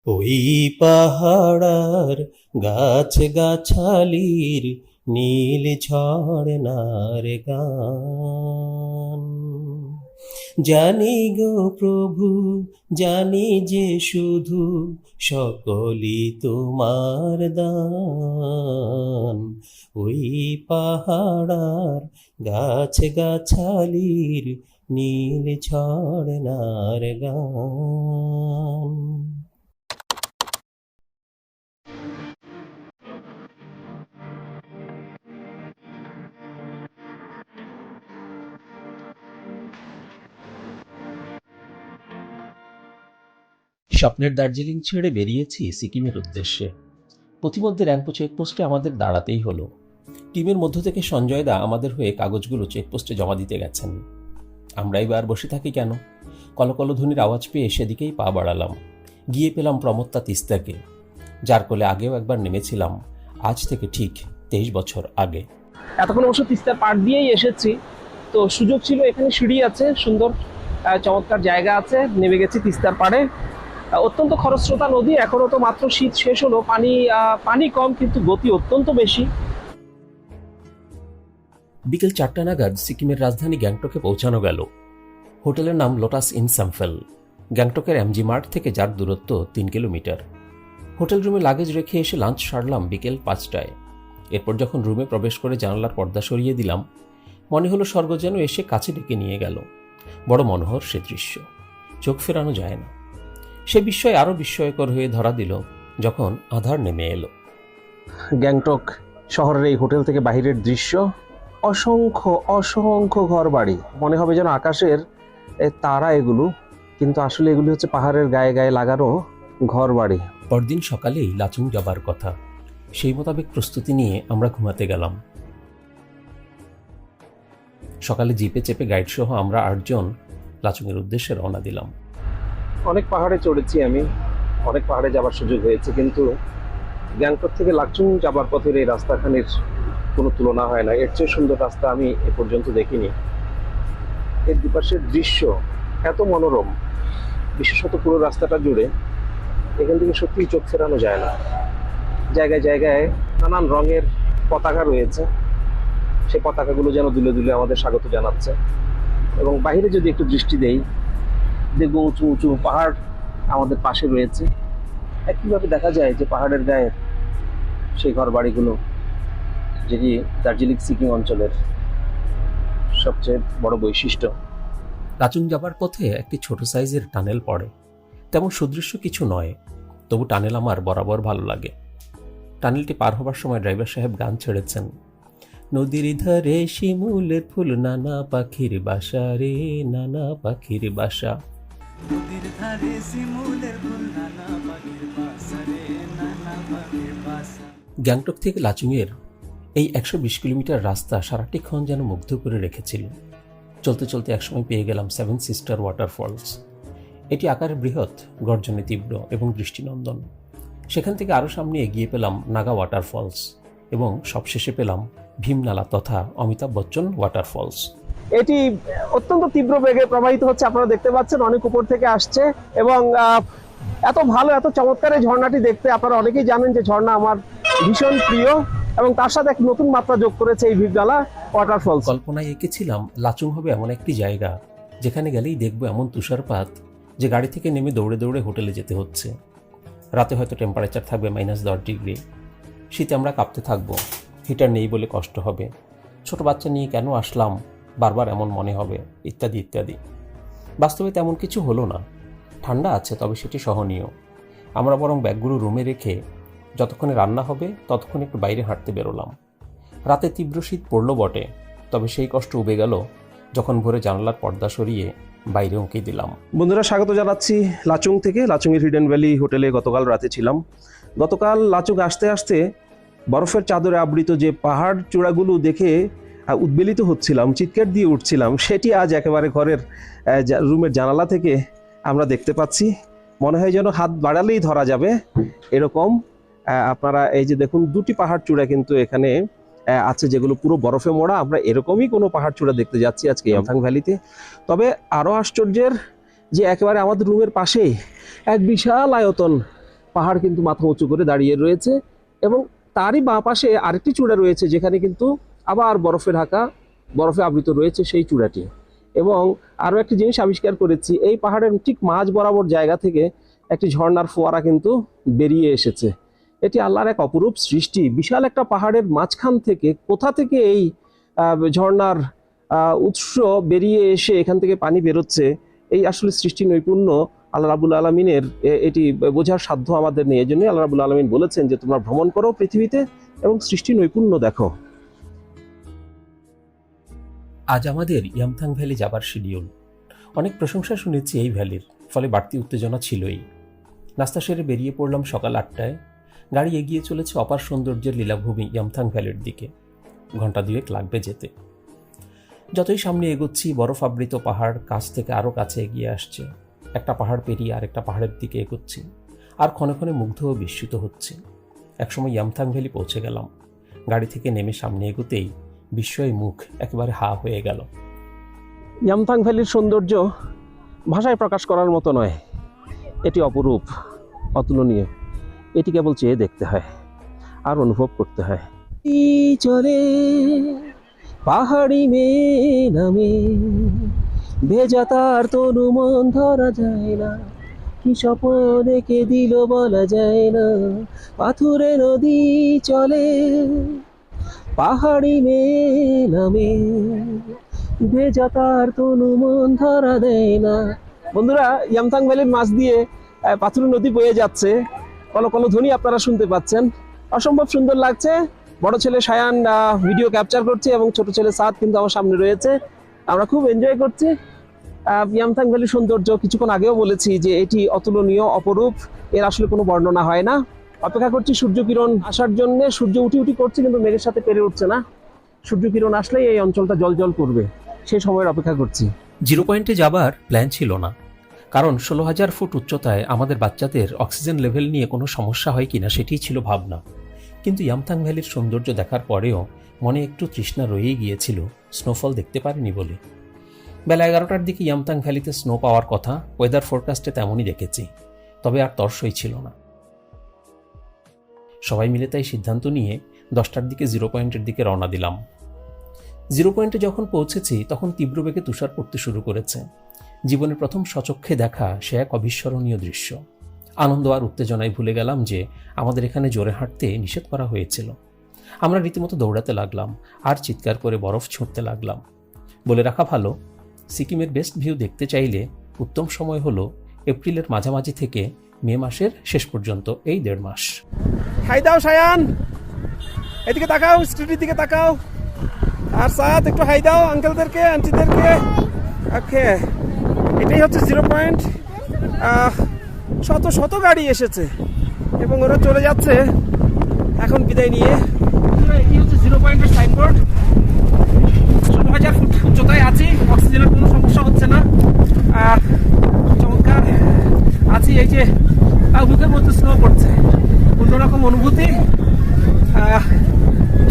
ওই পাহাড়ার গাছ গাছালির নীল ঝর্ণার গান, জানি গো প্রভু, জানি যে শুধু সকলই তোমার দান। ওই পাহাড়ার গাছ গাছালির নীল ঝর্ণার গান। স্বপ্নের দার্জিলিং ছেড়ে বেরিয়েছি সিকিমের উদ্দেশ্যে। পথিমধ্যে র্যাম্পো চেকপোস্টে আমাদের দাঁড়াতেই হলো। টিমের মধ্য থেকে সঞ্জয় দা আমাদের হয়ে কাগজগুলো চেকপোস্টে জমা দিতে গেছেন। আমরা এবার বসে থাকি কেন? কলকলধ্বনির আওয়াজ পেয়ে সেদিকেই পা বাড়ালাম। গিয়ে পেলাম প্রমত্তা তিস্তাকে, যার কোলে আগেও একবার নেমেছিলাম, আজ থেকে ঠিক 23 বছর আগে। এতক্ষণ অবশ্য তিস্তার পাড় দিয়েই এসেছি, তো সুযোগ ছিল, এখানে সিঁড়ি আছে, সুন্দর চমৎকার জায়গা আছে, নেমে গেছি তিস্তার পাড়ে। অত্যন্ত খরস্রোতা নদী, এখনো তো মাত্র শীত শেষ হলো, পানি কম কিন্তু গতি অত্যন্ত বেশি। বিকেল 4টা নাগাদ সিকিমের রাজধানী গ্যাংটকে পৌঁছানো গেল। হোটেলের নাম লোটাস ইন সামফেল। গ্যাংটকের এমজি মার্ট থেকে যার দূরত্ব 3 কিলোমিটার। হোটেল রুমে লাগেজ রেখে এসে লাঞ্চ সারলাম বিকেল 5টায়। এরপর যখন রুমে প্রবেশ করে জানালার পর্দা সরিয়ে দিলাম, মনে হলো স্বর্গ যেন এসে কাছে ডেকে নিয়ে গেল। বড় মনোহর সে দৃশ্য, চোখ ফেরানো যায় না। সে বিস্ময় আরও বিস্ময়কর হয়ে ধরা দিল যখন আঁধার নেমে এলো। গ্যাংটক শহরের এই হোটেল থেকে বাহিরের দৃশ্য, অসংখ্য অসংখ্য ঘর বাড়ি, মনে হবে যেন আকাশের তারা এগুলো, কিন্তু আসলে এগুলি হচ্ছে পাহাড়ের গায়ে গায়ে লাগানো ঘর বাড়ি। পরদিন সকালেই লাচুং যাবার কথা। সেই মোতাবেক প্রস্তুতি নিয়ে আমরা ঘুমাতে গেলাম। সকালে জিপে চেপে গাইড সহ আমরা 8 জন লাচুংয়ের উদ্দেশ্যে রওনা দিলাম। অনেক পাহাড়ে চড়েছি আমি, অনেক পাহাড়ে যাবার সুযোগ হয়েছে, কিন্তু গ্যাংটক থেকে লাচুং যাবার পথের এই রাস্তাখানির কোনো তুলনা হয় না। এর চেয়ে সুন্দর রাস্তা আমি এ পর্যন্ত দেখিনি। এর দুপাশের দৃশ্য এত মনোরম, বিশেষত পুরো রাস্তাটা জুড়ে, এখান থেকে সত্যিই চোখ ফেরানো যায় না। জায়গায় জায়গায় নানান রঙের পতাকা রয়েছে, সেই পতাকাগুলো যেন দুলে দুলে আমাদের স্বাগত জানাচ্ছে। এবং বাইরে যদি একটু দৃষ্টি দেই, দেখব উঁচু উঁচু পাহাড় আমাদের পাশে রয়েছে। একইভাবে দেখা যায় যে পাহাড়ের গায়ে সেই ঘর বাড়িগুলো, যেটি দার্জিলিং সিকিম অঞ্চলের সবচেয়ে বড় বৈশিষ্ট্য। লাচুং যাবার পথে একটি ছোট সাইজের টানেল পড়ে। তেমন সুদৃশ্য কিছু নয়, তবু টানেল আমার বরাবর ভালো লাগে। টানেলটি পার হবার সময় ড্রাইভার সাহেব গান ছেড়েছেন। নদীর ধারে শিমুলের ফুল, নানা পাখির বাসা রে, নানা পাখির বাসা। নদীর ধারে শিমুলের ফুল, নানা পাখির বাসা রে, নানা পাখির বাসা। গ্যাংটক থেকে লাচুংয়ের এই 120 কিলোমিটার রাস্তা সারাটিক্ষণ যেন মুগ্ধ করে রেখেছিল। চলতে চলতে একসময় পেয়ে গেলাম 7 সিস্টার ওয়াটারফলস। এটি আকারে বৃহৎ, গর্জনে তীব্র এবং দৃষ্টিনন্দন। সেখান থেকে আরও সামনে এগিয়ে পেলাম নাগা ওয়াটারফলস এবং সবশেষে পেলাম ভীমনালা তথা অমিতাভ বচ্চন ওয়াটারফলস। এটি অত্যন্ত তীব্র বেগে প্রবাহিত হচ্ছে, আপনারা দেখতে পাচ্ছেন, অনেক উপর থেকে আসছে এবং এত ভালো, এত চমৎকার এই ঝর্ণাটি দেখতে। আপনারা অনেকেই জানেন যে ঝর্ণা আমার ভীষণ প্রিয়, এবং তার সাথে এক নতুন মাত্রা যোগ করেছে এই ভীমনালা ওয়াটারফলস। কল্পনায় এঁকেছিলাম লাচুং হবে এমন একটি জায়গা যেখানে গেলেই দেখবো এমন তুষারপাত যে গাড়ি থেকে নেমে দৌড়ে দৌড়ে হোটেলে যেতে হচ্ছে। রাতে হয়তো টেম্পারেচার থাকবে -10 ডিগ্রি। শীতে আমরা কাঁপতে থাকবো, হিটার নেই বলে কষ্ট হবে, ছোট বাচ্চা নিয়ে কেন আসলাম বারবার এমন মনে হবে, ইত্যাদি ইত্যাদি। বাস্তবে তেমন কিছু হলো না। ঠান্ডা আছে, তবে সেটি সহনীয়। আমরা বরং ব্যাগগুলো রুমে রেখে যতক্ষণে রান্না হবে ততক্ষণ একটু বাইরে হাঁটতে বেরোলাম। রাতে তীব্র শীত পড়ল বটে, তবে সেই কষ্ট উবে গেল যখন ভোরে জানালার পর্দা সরিয়ে বাইরে উঁকি দিলাম। বন্ধুরা, স্বাগত জানাচ্ছি লাচুং থেকে। লাচুংয়ের হিডেন ভ্যালি হোটেলে গতকাল রাতে ছিলাম। গতকাল লাচুং আসতে আসতে বরফের চাদরে আবৃত যে পাহাড় চূড়াগুলো দেখে উদ্বেলিত হচ্ছিলাম, চিৎকার দিয়ে উঠছিলাম, সেটি আজ একেবারে ঘরের রুমের জানালা থেকে আমরা দেখতে পাচ্ছি। মনে হয় যেন হাত বাড়ালেই ধরা যাবে এরকম। আপনারা এই যে দেখুন, 2টি পাহাড় চূড়া কিন্তু এখানে আছে, যেগুলো পুরো বরফে মোড়া। আমরা এরকমই কোনো পাহাড় চূড়া দেখতে যাচ্ছি আজকে ইয়ামথাং ভ্যালিতে। তবে আরও আশ্চর্যের যে একেবারে আমাদের রুমের পাশেই এক বিশাল আয়তন পাহাড় কিন্তু মাথা উঁচু করে দাঁড়িয়ে রয়েছে এবং তারই বাঁ পাশে আরেকটি চূড়া রয়েছে যেখানে কিন্তু আবার বরফে আবৃত রয়েছে সেই চূড়াটি। এবং আরও একটি জিনিস আবিষ্কার করেছি, এই পাহাড়ের ঠিক মাঝ বরাবর জায়গা থেকে একটি ঝর্ণার ফোয়ারা কিন্তু বেরিয়ে এসেছে। এটি আল্লাহর এক অপরূপ সৃষ্টি। বিশাল একটা পাহাড়ের মাঝখান থেকে কোথা থেকে এই ঝর্ণার উৎস বেরিয়ে এসে এখান থেকে পানি বেরোচ্ছে, এই আসলে সৃষ্টি নৈপুণ্য আল্লাহ রাব্বুল আলামিনের, এটি বোঝার সাধ্য আমাদের নেই। এই জন্যই আল্লাহ রাব্বুল আলামিন বলেছেন যে তোমরা ভ্রমণ করো পৃথিবীতে এবং সৃষ্টি নৈপুণ্য দেখো। আজ আমাদের ইয়ামথাং ভ্যালি যাবার শিডিউল। অনেক প্রশংসা শুনেছি এই ভ্যালির, ফলে বাড়তি উত্তেজনা ছিলই। নাস্তা সেরে বেরিয়ে পড়লাম সকাল 8টায়। গাড়ি এগিয়ে চলেছে অপার সৌন্দর্যের লীলাভূমি ইয়ামথাং ভ্যালির দিকে। ঘন্টা 2 লাগবে যেতে। যতই সামনে এগোচ্ছি বরফ আবৃত পাহাড় কাছ থেকে আরও কাছে এগিয়ে আসছে। একটা পাহাড় পেরিয়ে আরেকটা পাহাড়ের দিকে এগোচ্ছি আর ক্ষণে ক্ষণে মুগ্ধ ও বিস্মিত হচ্ছি। একসময় ইয়ামথাং ভ্যালি পৌঁছে গেলাম। গাড়ি থেকে নেমে সামনে এগোতেই বিস্ময়ে মুখ একেবারে হা হয়ে গেল। ইয়ামথাং ভ্যালির সৌন্দর্য ভাষায় প্রকাশ করার মতো নয়। এটি অপরূপ, অতুলনীয়। এটি কেবল চেয়ে দেখতে হয় আর অনুভব করতে হয়। চলে পাহাড়ি মেয়ে নামে, ভেজা তার তনু মন ধরা যায় না, কি স্বপ্ন কে দিল বলা যায় না। পাথুরে নদী চলে পাহাড়ি মেয়ে নামে, ভেজা তার তনু মন ধরা দেয় না। বন্ধুরা, ইয়ামথাং ভ্যালির মাছ দিয়ে পাথুরে নদী বয়ে যাচ্ছে, কলকল ধ্বনি আপনারা শুনতে পাচ্ছেন। অসম্ভব সুন্দর লাগছে। বড় ছেলে সায়ান ভিডিও ক্যাপচার করছে এবং ছোট ছেলে সাদ কিন্তু আমার সামনে রয়েছে। আমরা খুব এনজয় করছি ইয়ামথাং ভ্যালির সৌন্দর্য। কিছুক্ষণ আগেও বলেছি যে এটি অতুলনীয়, অপরূপ, এর আসলে কোনো বর্ণনা হয় না। অপেক্ষা করছি সূর্যকিরণ আসার জন্য। সূর্য উঠি উঠি করছে কিন্তু মেঘের সাথে পেরে উঠছে না। সূর্যকিরণ আসলেই এই অঞ্চলটা জল করবে, সেই সময়ের অপেক্ষা করছি। 0 পয়েন্টে যাবার প্ল্যান ছিল না, কারণ 16,000 ফুট উচ্চতায় আমাদের বাচ্চাদের অক্সিজেন লেভেল নিয়ে কোনো সমস্যা হয় কিনা সেটিই ছিল ভাবনা। কিন্তু ইয়ামথাং ভ্যালির সৌন্দর্য দেখার পরেও মনে একটু তৃষ্ণা রয়েই গিয়েছিল স্নোফল দেখতে পারিনি বলে। বেলা 11টার দিকে ইয়ামথাং ভ্যালিতে স্নো পাওয়ার কথা, ওয়েদার ফোরকাস্টে তেমনই দেখেছি, তবে আর তর্সই ছিল না। সবাই মিলে তাই সিদ্ধান্ত নিয়ে 10টার দিকে 0 পয়েন্টের দিকে রওনা দিলাম। 0 পয়েন্টে যখন পৌঁছেছি তখন তীব্র বেগে তুষার পড়তে শুরু করেছে। জীবনের প্রথম সচক্ষে দেখা সে এক অবিস্মরণীয় দৃশ্য। আনন্দ আর উত্তেজনায় ভুলে গেলাম যে আমাদের এখানে জোরে হাঁটতে নিষেধ করা হয়েছিল। আমরা রীতিমতো দৌড়াতে লাগলাম আর চিৎকার করে বরফ ছুঁড়তে লাগলাম। বলে রাখা ভালো, সিকিমের বেস্ট ভিউ দেখতে চাইলে উত্তম সময় হলো এপ্রিলের মাঝামাঝি থেকে মে মাসের শেষ পর্যন্ত, এই 1.5 মাস। হাই দাও সায়ান, এদিকে তাকাও, স্ট্রিটের দিকে তাকাও। আর সাথ একটু হাই দাও আঙ্কেলদেরকে, আন্টিদেরকে। ওকে, এটাই হচ্ছে 0 পয়েন্ট। শত শত গাড়ি এসেছে এবং ওরা চলে যাচ্ছে এখন বিদায় নিয়ে। এটি হচ্ছে 0 পয়েন্টের সাইনবোর্ড। 16,000 ফুট উচ্চতায় আছি, অক্সিজেনের কোনো সমস্যা হচ্ছে না। চমৎকার আছি। এই যে বুকের মধ্যে স্নো পড়ছে, অন্যরকম অনুভূতি।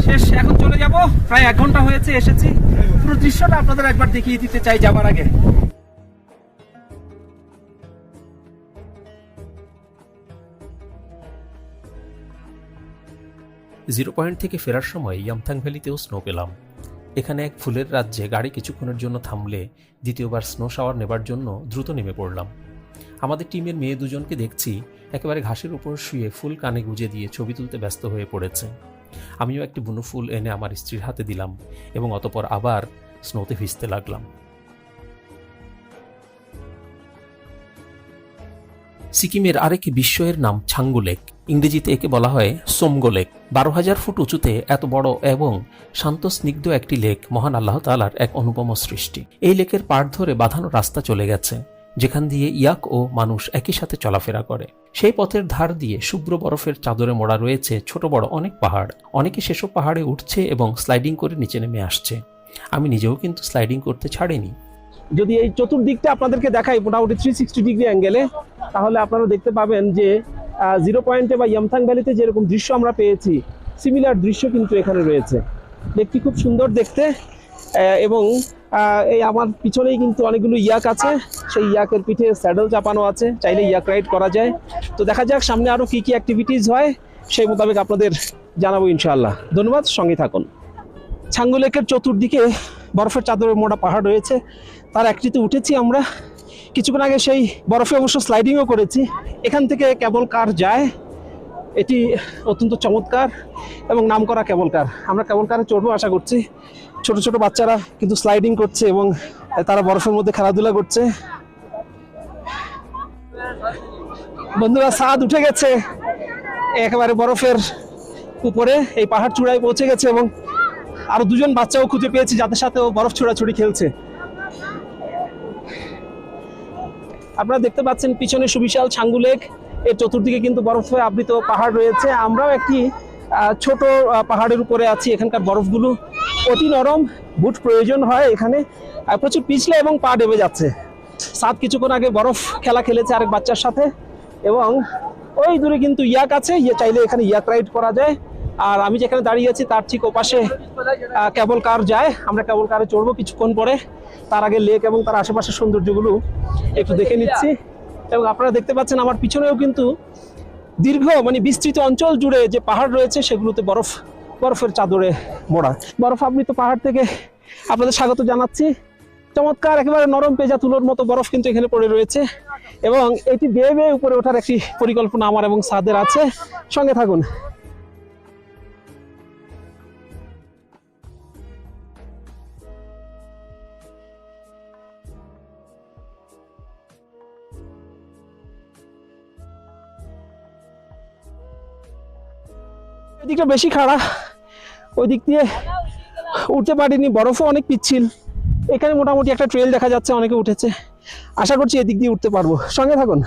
শেষ, এখন চলে যাব। প্রায় 1 ঘন্টা হয়েছে এসেছি। পুরো দৃশ্যটা আপনাদের একবার দেখিয়ে দিতে চাই যাবার আগে। 0 পয়েন্ট থেকে ফেরার সময় ইয়ামথাং ভ্যালিতেও স্নো পেলাম। এখানে এক ফুলের রাজ্যে গাড়ি কিছুক্ষণের জন্য থামলে দ্বিতীয়বার স্নো শাওয়ার নেবার জন্য দ্রুত নেমে পড়লাম। আমাদের টিমের মেয়ে 2জনকে দেখছি একেবারে ঘাসের উপর শুয়ে ফুল কানে গুজে দিয়ে ছবি তুলতে ব্যস্ত হয়ে পড়েছে। আমিও একটি বুনো ফুল এনে আমার স্ত্রীর হাতে দিলাম এবং অতঃপর আবার স্নোতে ভিজতে লাগলাম। সিকিমের আরেক বিস্ময়ের নাম ছাঙ্গু লেক। ইংরেজিতে একে বলা হয় সোমগো লেক। 12,000 ফুট উঁচুতে এত বড় এবং শান্ত স্নিগ্ধ একটি লেক মহান আল্লাহ তাআলার এক অনুপম সৃষ্টি। এই লেকের পাড় ধরে বাঁধানো রাস্তা চলে গেছে, যেখান দিয়ে ইয়াক ও মানুষ একই সাথে চলাফেরা করে। সেই পথের ধার দিয়ে শুভ্র বরফের চাদরে মোড়া রয়েছে ছোট বড় অনেক পাহাড়। অনেকে সেসব পাহাড়ে উঠছে এবং স্লাইডিং করে নিচে নেমে আসছে। আমি নিজেও কিন্তু স্লাইডিং করতে ছাড়িনি। যদি এই চতুর্দিকটা আপনাদেরকে দেখাই মোটামুটি 360 ডিগ্রি অ্যাঙ্গেলে, তাহলে আপনারা দেখতে পাবেন যে 0 পয়েন্টে বা ইয়ামথাং ভ্যালিতে যেরকম দৃশ্য আমরা পেয়েছি, সিমিলার দৃশ্য কিন্তু এখানে রয়েছে। লেকটি খুব সুন্দর দেখতে এবং এই আমার পিছনেই কিন্তু অনেকগুলো ইয়াক আছে, সেই ইয়াকের পিঠে স্যাডেল চাপানো আছে, চাইলে ইয়াক রাইড করা যায়। তো দেখা যাক সামনে আরও কী কী অ্যাক্টিভিটিস হয়, সেই মোতাবেক আপনাদের জানাবো ইনশাআল্লাহ। ধন্যবাদ, সঙ্গে থাকুন। ছাঙ্গু লেকের চতুর্দিকে বরফের চাদরে মোড়া পাহাড় রয়েছে, তার একটিতে উঠেছি আমরা কিছুক্ষণ আগে। সেই বরফে অবশ্য স্লাইডিংও করেছি। এখান থেকে কেবল কার যায়, এটি অত্যন্ত চমৎকার এবং নামকরা কেবল কার। আমরা কেবল কারে চড়বো আশা করছি। ছোট ছোট বাচ্চারা কিন্তু স্লাইডিং করছে এবং তারা বরফের মধ্যে খেলাধুলা করছে। বন্ধুরা, সাদ উঠে গেছে একেবারে বরফের উপরে, এই পাহাড় চূড়ায় পৌঁছে গেছে এবং আরো দুজন বাচ্চাও খুঁজে পেয়েছি যাদের সাথে ও বরফ ছোড়াছুড়ি খেলছে। আপনারা দেখতে পাচ্ছেন পিছনে সুবিশাল ছাঙ্গু লেক, এর চতুর্দিকে কিন্তু বরফে আবৃত পাহাড় রয়েছে। আমরাও একটি ছোট পাহাড়ের উপরে আছি। এখানকার বরফগুলো অতি নরম, বুট প্রয়োজন হয় এখানে, প্রচুর পিছলে এবং পা ডেবে যাচ্ছে। সাত কিছুক্ষণ আগে বরফ খেলা খেলেছে আরেক বাচ্চার সাথে, এবং ওই দূরে কিন্তু ইয়াক আছে, চাইলে এখানে ইয়াক রাইড করা যায়। আর আমি যেখানে দাঁড়িয়ে আছি তার ঠিক ওপাশে কেবল কার যায়, আমরা কেবল কারে চড়বো কিছুক্ষণ পরে। তার আগে লেক এবং তার আশেপাশের সৌন্দর্যগুলো একটু দেখে নিচ্ছি। এবং আপনারা দেখতে পাচ্ছেন আমার পিছনেও কিন্তু দীর্ঘ বিস্তৃত অঞ্চল জুড়ে যে পাহাড় রয়েছে সেগুলোতে বরফের চাদরে মোড়া। বরফ আবৃত পাহাড় থেকে আপনাদের স্বাগত জানাচ্ছি। চমৎকার একেবারে নরম পেজা তুলোর মতো বরফ কিন্তু এখানে পড়ে রয়েছে, এবং এটি বেয়ে বেয়ে উপরে ওঠার একটি পরিকল্পনা আমার এবং সাদের আছে। সঙ্গে থাকুন। এদিকটা বেশি খাড়া, ওই দিক দিয়ে উঠতে পারিনি, বরফও অনেক পিচ্ছিল। এখানে মোটামুটি একটা ট্রেল দেখা যাচ্ছে, অনেকে উঠেছে। আশা করছি এদিক দিয়ে উঠতে পারবো। সঙ্গে থাকুন।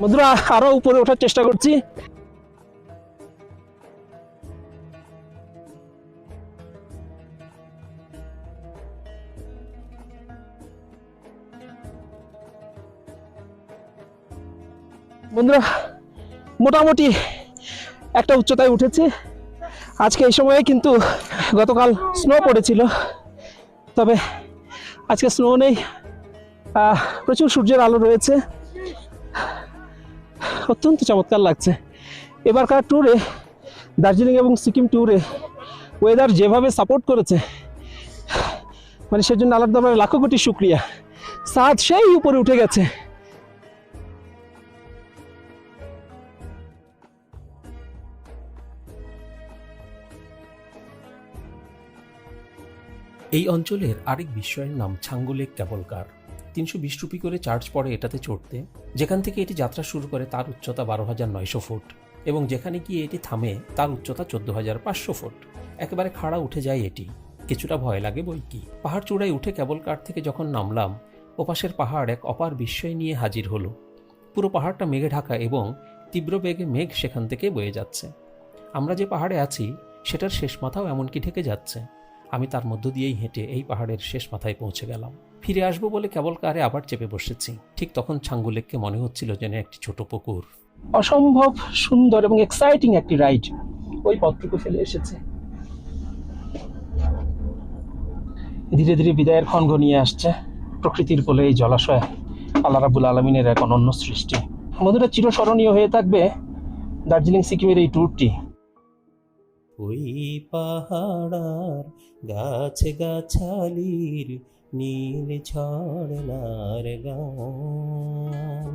বন্ধুরা, আরো উপরে ওঠার চেষ্টা করছি। বন্ধুরা, মোটামুটি একটা উচ্চতায় উঠেছি আজকে। এই সময়ে কিন্তু গতকাল স্নো পড়েছিল, তবে আজকে স্নো নেই, প্রচুর সূর্যের আলো রয়েছে। অত্যন্ত চমৎকার লাগছে। এবারকার ট্যুরে, দার্জিলিং এবং সিকিম ট্যুরে ওয়েদার যেভাবে সাপোর্ট করেছে, সেজন্য আলাদাভাবে লাখো কোটি শুক্রিয়া। সাদ সেই উপরে উঠে গেছে। এই অঞ্চলের আরেক বিস্ময়ের নাম ছাঙ্গু লেক কেবল কার। 320 রুপি করে চার্জ পড়ে এটাতে চড়তে। যেখান থেকে এটি যাত্রা শুরু করে তার উচ্চতা 12,900 ফুট, এবং যেখানে গিয়ে এটি থামে তার উচ্চতা 14,500 ফুট। একেবারে খাড়া উঠে যায় এটি, কিছুটা ভয় লাগে বই কি। পাহাড় চূড়ায় উঠে কেবল কার থেকে যখন নামলাম, ওপাশের পাহাড় এক অপার বিস্ময় নিয়ে হাজির হলো। পুরো পাহাড়টা মেঘে ঢাকা এবং তীব্র বেগে মেঘ সেখান থেকে বয়ে যাচ্ছে। আমরা যে পাহাড়ে আছি সেটার শেষ মাথাও এমনকি ঢেকে যাচ্ছে। আমি তার মধ্য দিয়েই হেঁটে এই পাহাড়ের শেষ মাথায় পৌঁছে গেলাম। ফিরে আসবো বলে কেবল কারে আবার চেপে বসেছি। ঠিক তখন ছাঙ্গু লেককে মনে হচ্ছিল যেন একটি ছোট পুকুর। অসম্ভব সুন্দর এবং এক্সাইটিং একটি রাইড ওই পথটুকু ফেলে এসেছে। ধীরে ধীরে বিদায়ের ক্ষণ ঘনিয়ে আসছে। প্রকৃতির কোলে এই জলাশয় আল্লাহ রাব্বুল আলামিনের এক অনন্য সৃষ্টি। বন্ধুরা, চিরস্মরণীয় হয়ে থাকবে দার্জিলিং সিকিমের এই ট্যুরটি। ওই পাহাড়ার গাছ গাছালির নীল ঝর্ণার গান।